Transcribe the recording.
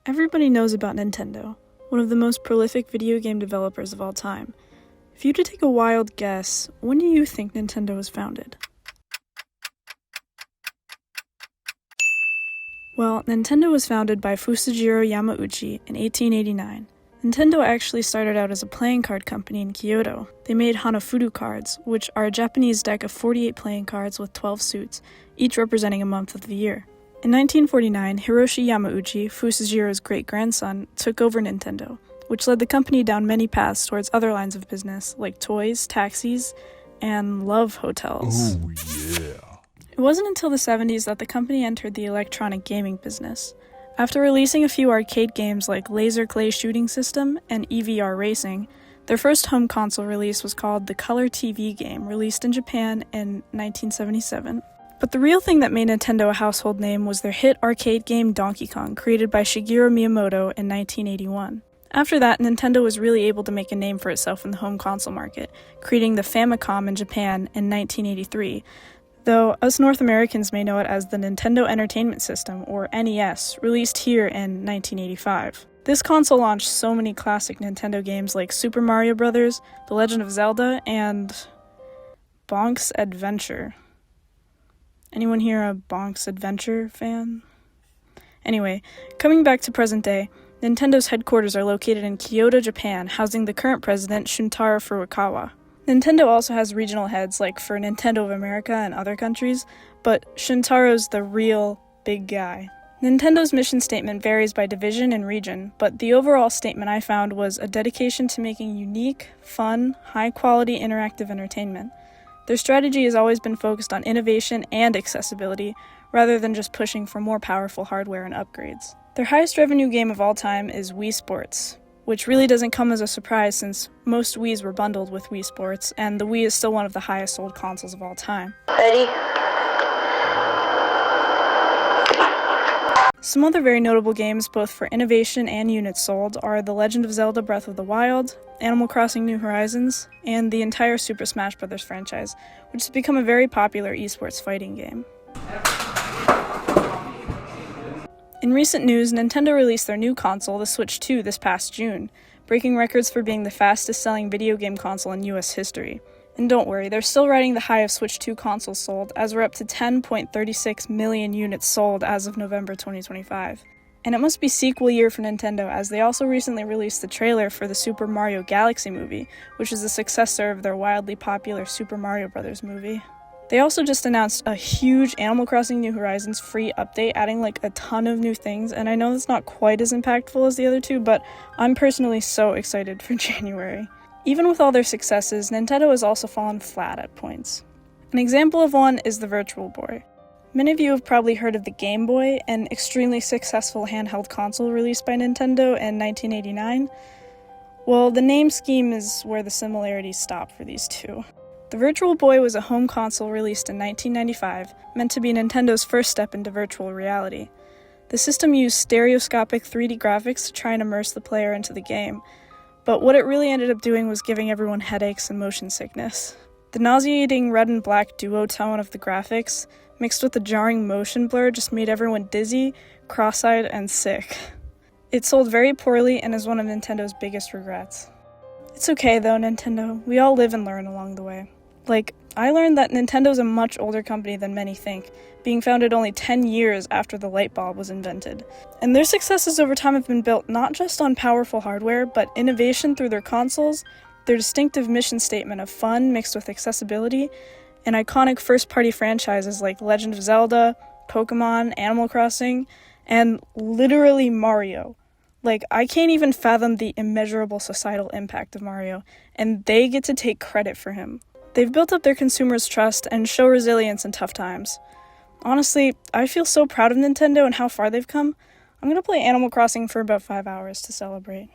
Everybody knows about Nintendo, one of the most prolific video game developers of all time. If you were to take a wild guess, when do you think Nintendo was founded? Well, Nintendo was founded by Fusajiro Yamauchi in 1889. Nintendo actually started out as a playing card company in Kyoto. They made Hanafudu cards, which are a Japanese deck of 48 playing cards with 12 suits, each representing a month of the year. In 1949, Hiroshi Yamauchi, Fusajiro's great-grandson, took over Nintendo, which led the company down many paths towards other lines of business, like toys, taxis, and love hotels. Oh, yeah. It wasn't until the 70s that the company entered the electronic gaming business. After releasing a few arcade games like Laser Clay Shooting System and EVR Racing, their first home console release was called the Color TV game, released in Japan in 1977. But the real thing that made Nintendo a household name was their hit arcade game Donkey Kong, created by Shigeru Miyamoto in 1981. After that, Nintendo was really able to make a name for itself in the home console market, creating the Famicom in Japan in 1983, though us North Americans may know it as the Nintendo Entertainment System, or NES, released here in 1985. This console launched so many classic Nintendo games like Super Mario Bros., The Legend of Zelda, and Bonk's Adventure. Anyone here a Bonk's Adventure fan? Anyway, coming back to present day, Nintendo's headquarters are located in Kyoto, Japan, housing the current president, Shuntaro Furukawa. Nintendo also has regional heads, like for Nintendo of America and other countries, but Shuntaro's the real big guy. Nintendo's mission statement varies by division and region, but the overall statement I found was a dedication to making unique, fun, high-quality interactive entertainment. Their strategy has always been focused on innovation and accessibility, rather than just pushing for more powerful hardware and upgrades. Their highest revenue game of all time is Wii Sports, which really doesn't come as a surprise since most Wiis were bundled with Wii Sports, and the Wii is still one of the highest sold consoles of all time. Ready? Some other very notable games, both for innovation and units sold, are The Legend of Zelda Breath of the Wild, Animal Crossing New Horizons, and the entire Super Smash Bros. Franchise, which has become a very popular esports fighting game. In recent news, Nintendo released their new console, the Switch 2, this past June, breaking records for being the fastest-selling video game console in US history. And don't worry, they're still riding the high of Switch 2 consoles sold, as we're up to 10.36 million units sold as of November 2025. And it must be sequel year for Nintendo, as they also recently released the trailer for the Super Mario Galaxy movie, which is the successor of their wildly popular Super Mario Bros. Movie. They also just announced a huge Animal Crossing New Horizons free update, adding like a ton of new things, and I know that's not quite as impactful as the other two, but I'm personally so excited for January. Even with all their successes, Nintendo has also fallen flat at points. An example of one is the Virtual Boy. Many of you have probably heard of the Game Boy, an extremely successful handheld console released by Nintendo in 1989. Well, the name scheme is where the similarities stop for these two. The Virtual Boy was a home console released in 1995, meant to be Nintendo's first step into virtual reality. The system used stereoscopic 3D graphics to try and immerse the player into the game, but what it really ended up doing was giving everyone headaches and motion sickness. The nauseating red and black duotone of the graphics, mixed with the jarring motion blur, just made everyone dizzy, cross-eyed, and sick. It sold very poorly and is one of Nintendo's biggest regrets. It's okay though, Nintendo. We all live and learn along the way. Like, I learned that Nintendo's a much older company than many think, being founded only 10 years after the light bulb was invented. And their successes over time have been built not just on powerful hardware, but innovation through their consoles, their distinctive mission statement of fun mixed with accessibility, and iconic first-party franchises like Legend of Zelda, Pokemon, Animal Crossing, and literally Mario. Like, I can't even fathom the immeasurable societal impact of Mario, and they get to take credit for him. They've built up their consumers' trust and show resilience in tough times. Honestly, I feel so proud of Nintendo and how far they've come. I'm gonna play Animal Crossing for about 5 hours to celebrate.